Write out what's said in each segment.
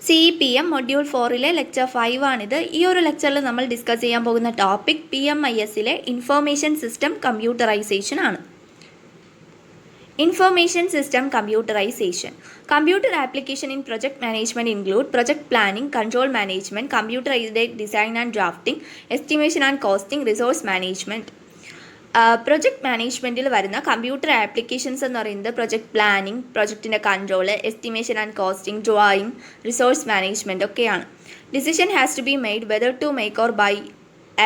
CEPM module 4 lecture 5 ആണിത്. ഈ ഒരു ലെക്ചറിൽ നമ്മൾ ഡിസ്കസ് ചെയ്യാൻ പോകുന്ന topic PMIS information system computerisation ആണ്. Information System Computerization. Computer application in project management include project planning, control management, computer-aided design and drafting, estimation and costing, resource management. Project മാനേജ്മെൻറ്റിൽ വരുന്ന കമ്പ്യൂട്ടർ ആപ്ലിക്കേഷൻസ് എന്ന് പറയുന്നത് project planning, പ്രൊജക്റ്റിൻ്റെ control, estimation and costing, drawing, resource management ഒക്കെയാണ്. Decision has to be made whether to make or buy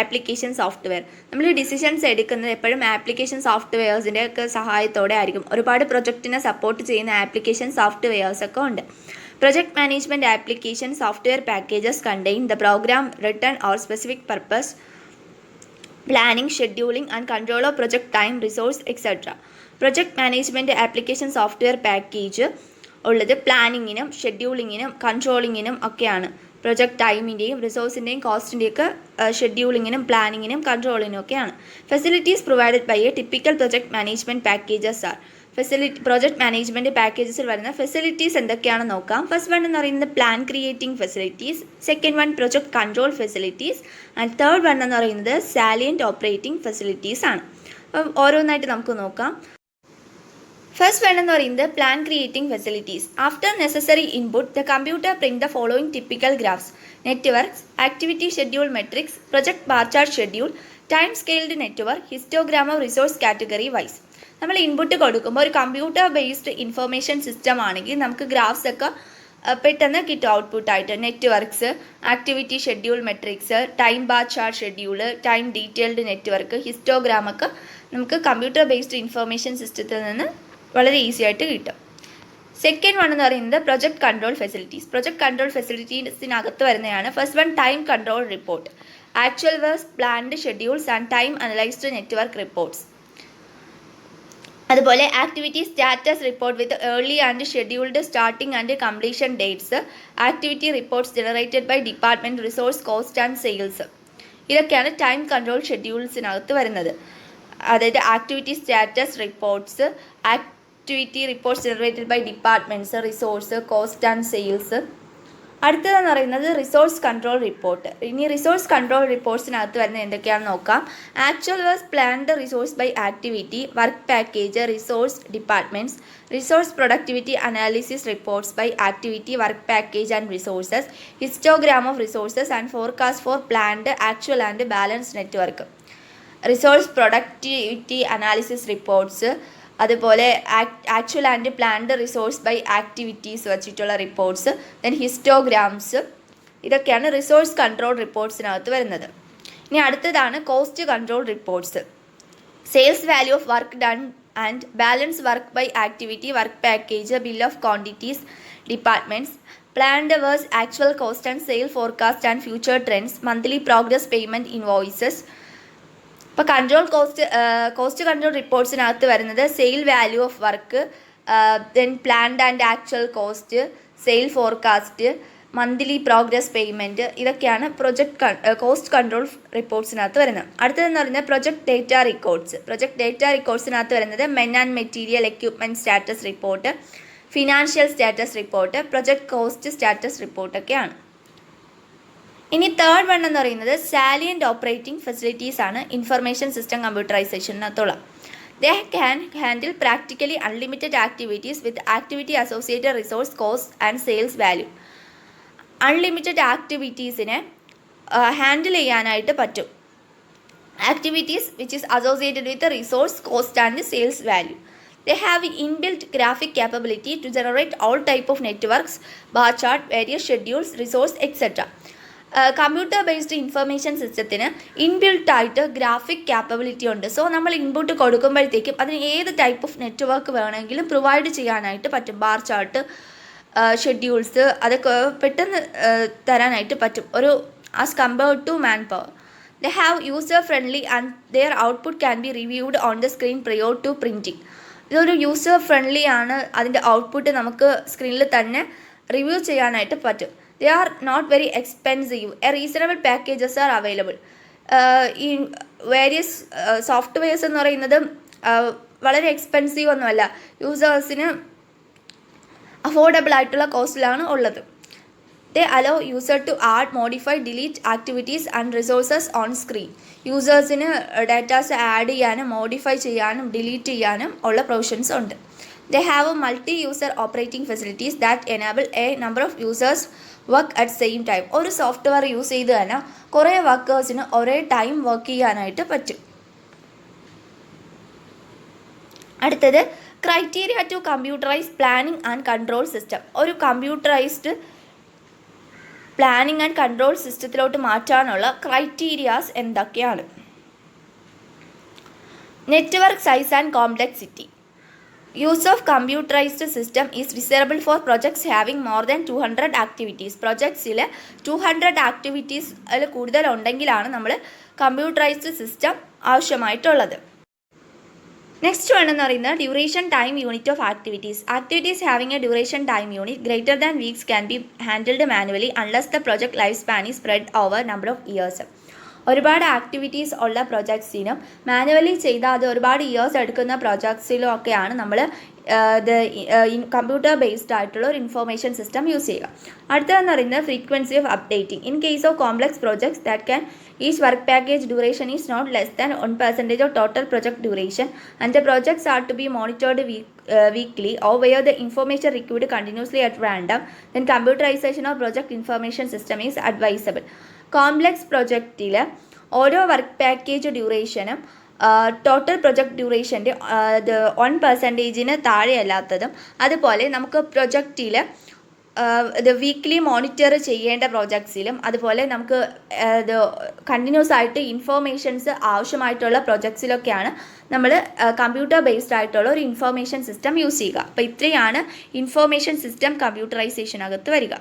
application software. നമ്മൾ decisions എടുക്കുന്നത് എപ്പോഴും application സോഫ്റ്റ്വെയർസിൻ്റെ ഒക്കെ സഹായത്തോടെ ആയിരിക്കും. ഒരുപാട് പ്രൊജക്റ്റിനെ സപ്പോർട്ട് ചെയ്യുന്ന ആപ്ലിക്കേഷൻ സോഫ്റ്റ്വെയർസ് ഒക്കെ ഉണ്ട്. Project management application software packages contain the program written or specific purpose planning, scheduling and control of project time, resource, etc. Project management application software package ഉള്ളത് പ്ലാനിങ്ങിനും ഷെഡ്യൂളിങ്ങിനും കൺട്രോളിങ്ങിനും ഒക്കെയാണ്. പ്രൊജക്ട് ടൈമിൻ്റെയും റിസോഴ്സിൻ്റെയും കോസ്റ്റിൻ്റെയൊക്കെ ഷെഡ്യൂളിങ്ങിനും പ്ലാനിങ്ങിനും കൺട്രോളിനും ഒക്കെയാണ്. Facilities provided by a typical project management packages are. Project management പാക്കേജസിൽ വരുന്ന facilities എന്തൊക്കെയാണെന്ന് നോക്കാം. First one എന്ന് പറയുന്നത് plan creating facilities, second one project control facilities and third one എന്ന് പറയുന്നത് സാലിയൻറ്റ് ഓപ്പറേറ്റിംഗ് ഫെസിലിറ്റീസ് ആണ്. അപ്പം ഓരോന്നായിട്ട് നമുക്ക് നോക്കാം. ഫസ്റ്റ് വൺ എന്ന് പറയുന്നത് plan creating facilities. After necessary input the computer print the following typical graphs, networks, activity schedule metrics, project bar chart schedule, time scaled network, histogram of resource category wise. നമ്മൾ input കൊടുക്കുമ്പോൾ ഒരു computer based information system ആണെങ്കിൽ നമുക്ക് graphs ഒക്കെ പെട്ടെന്ന് കിട്ടും ഔട്ട്പുട്ടായിട്ട്. Networks, activity schedule metrics, time bar chart schedule, time detailed network, ഹിസ്റ്റോഗ്രാമൊക്കെ നമുക്ക് കമ്പ്യൂട്ടർ ബേസ്ഡ് ഇൻഫർമേഷൻ സിസ്റ്റത്തിൽ നിന്ന് വളരെ ഈസി ആയിട്ട് കിട്ടും. സെക്കൻഡ് വൺ എന്ന് പറയുന്നത് project control facilities. Project control ഫെസിലിറ്റീസിനകത്ത് വരുന്നതാണ്. First one time control report, actual works, planned schedules and time analysed network reports. അതുപോലെ activity status report with early and scheduled starting and completion dates, activity reports generated by department, resource cost and sales. ഇതൊക്കെയാണ് time control ഷെഡ്യൂൾസിനകത്ത് വരുന്നത്. അതായത് activity status reports, activity reports generated by departments, resource cost and sales. അടുത്തതെന്ന് പറയുന്നത് resource control report. ഇനി resource control റിപ്പോർട്ട്സിനകത്ത് വരുന്നത് എന്തൊക്കെയാണെന്ന് നോക്കാം. Actual works planned resource by activity, work package, resource departments, resource productivity analysis reports by activity, work package and resources, histogram of resources and forecast for planned, actual and balance network. Resource productivity analysis reports, അതുപോലെ actual and planned resource by activities വെച്ചിട്ടുള്ള reports, then histograms. ഇതൊക്കെയാണ് resource control റിപ്പോർട്ട്സിനകത്ത് വരുന്നത്. ഇനി അടുത്തതാണ് cost control reports. Sales value of work done and balance work by activity, work package, bill of quantities, departments, planned versus actual cost and sale forecast and future trends, monthly progress payment invoices. ഇപ്പോൾ cost control റിപ്പോർട്ട്സിനകത്ത് വരുന്നത് sale value of work, then planned and actual cost, sale forecast, monthly progress payment. ഇതൊക്കെയാണ് cost control റിപ്പോർട്ട്സിനകത്ത് വരുന്നത്. അടുത്തതെന്ന് പറയുന്നത് project data records. Project data റിക്കോർഡ്സിനകത്ത് വരുന്നത് men and material equipment status report, financial status report, project cost status റിപ്പോർട്ടൊക്കെയാണ്. ഇനി third one എന്ന് പറയുന്നത് സാലിയൻറ്റ് ഓപ്പറേറ്റിംഗ് ഫെസിലിറ്റീസ് ആണ് ഇൻഫർമേഷൻ സിസ്റ്റം കമ്പ്യൂട്ടറൈസേഷനകത്തുള്ള. They can handle practically unlimited activities with activity associated resource cost and sales value. Unlimited ആക്ടിവിറ്റീസിനെ handle ചെയ്യാനായിട്ട് പറ്റും. Activities which is associated with resource cost and sales value. They have inbuilt graphic capability to generate all type of networks, bar chart, various schedules, resource, etc. Computer based information സിസ്റ്റത്തിന് inbuilt ആയിട്ട് graphic capability ഉണ്ട്. So നമ്മൾ input കൊടുക്കുമ്പോഴത്തേക്കും അതിന് ഏത് type of network വേണമെങ്കിലും provide ചെയ്യാനായിട്ട് പറ്റും. Bar chart, schedules, അതൊക്കെ പെട്ടെന്ന് തരാനായിട്ട് പറ്റും ഒരു as compared to manpower. They have user friendly and their output can be reviewed on the screen prior to printing. ഇതൊരു യൂസർ ഫ്രണ്ട്ലി ആണ്. അതിൻ്റെ ഔട്ട്പുട്ട് നമുക്ക് സ്ക്രീനിൽ തന്നെ റിവ്യൂ ചെയ്യാനായിട്ട് പറ്റും. They are not very expensive. A reasonable packages are available. ഈ various softwares എന്ന് പറയുന്നത് വളരെ എക്സ്പെൻസീവ് ഒന്നുമല്ല, യൂസേഴ്സിന് അഫോർഡബിൾ ആയിട്ടുള്ള കോസ്റ്റിലാണ് ഉള്ളത്. They allow user to add, modify, delete activities and resources on screen. യൂസേഴ്സിന് ഡാറ്റാസ് ആഡ് ചെയ്യാനും മോഡിഫൈ ചെയ്യാനും ഡിലീറ്റ് ചെയ്യാനും ഉള്ള പ്രൊവിഷൻസ് ഉണ്ട്. They have a multi-user operating facilities that enable a number of users work at same time. ഒരു software use ചെയ്ത് തന്നെ കുറേ വർക്കേഴ്സിന് ഒരേ ടൈം വർക്ക് ചെയ്യാനായിട്ട് പറ്റും. അടുത്തത് criteria to computerise planning and control system. ഒരു കമ്പ്യൂട്ടറൈസ്ഡ് പ്ലാനിംഗ് ആൻഡ് കൺട്രോൾ സിസ്റ്റത്തിലോട്ട് മാറ്റാനുള്ള ക്രൈറ്റീരിയാസ് എന്തൊക്കെയാണ്? Network size and complexity. Use of computerised system is desirable for projects having more than 200 activities. പ്രൊജക്ട്സിൽ 200 ആക്ടിവിറ്റീസ് അതിൽ കൂടുതൽ ഉണ്ടെങ്കിലാണ് നമ്മൾ കമ്പ്യൂട്ടറൈസ്ഡ് സിസ്റ്റം ആവശ്യമായിട്ടുള്ളത്. Next വേണമെന്ന് പറയുന്നത് duration time unit of activities. Activities having A duration time unit greater than weeks can be handled manually unless the project life span is spread over number of years. ഒരുപാട് activities ഉള്ള പ്രൊജക്ട്സിനും manually ചെയ്താൽ അത് ഒരുപാട് years എടുക്കുന്ന പ്രൊജക്ട്സിലും ഒക്കെയാണ് നമ്മൾ computer based ആയിട്ടുള്ള ഒരു ഇൻഫോർമേഷൻ സിസ്റ്റം യൂസ് ചെയ്യുക. അടുത്തതെന്ന് പറയുന്നത് frequency of updating. In case of complex projects that can each work package duration is not less than 1% of total project duration and the projects are to be monitored weekly or where the information required continuously at random, then computerization of project information system is advisable. Complex projectile ഓരോ work package ഡ്യൂറേഷനും total project ഡ്യൂറേഷൻ്റെ 1% താഴെയല്ലാത്തതും അതുപോലെ നമുക്ക് പ്രൊജക്റ്റിൽ ഇത് weekly monitor ചെയ്യേണ്ട പ്രോജക്ട്സിലും അതുപോലെ നമുക്ക് ഇത് continuous ആയിട്ട് informations ആവശ്യമായിട്ടുള്ള പ്രോജക്ട്സിലൊക്കെയാണ് നമ്മൾ കമ്പ്യൂട്ടർ ബേസ്ഡ് ആയിട്ടുള്ള ഒരു ഇൻഫോർമേഷൻ സിസ്റ്റം യൂസ് ചെയ്യുക. അപ്പോൾ ഇത്രയാണ് ഇൻഫോർമേഷൻ സിസ്റ്റം കമ്പ്യൂട്ടറൈസേഷനകത്ത് വരിക.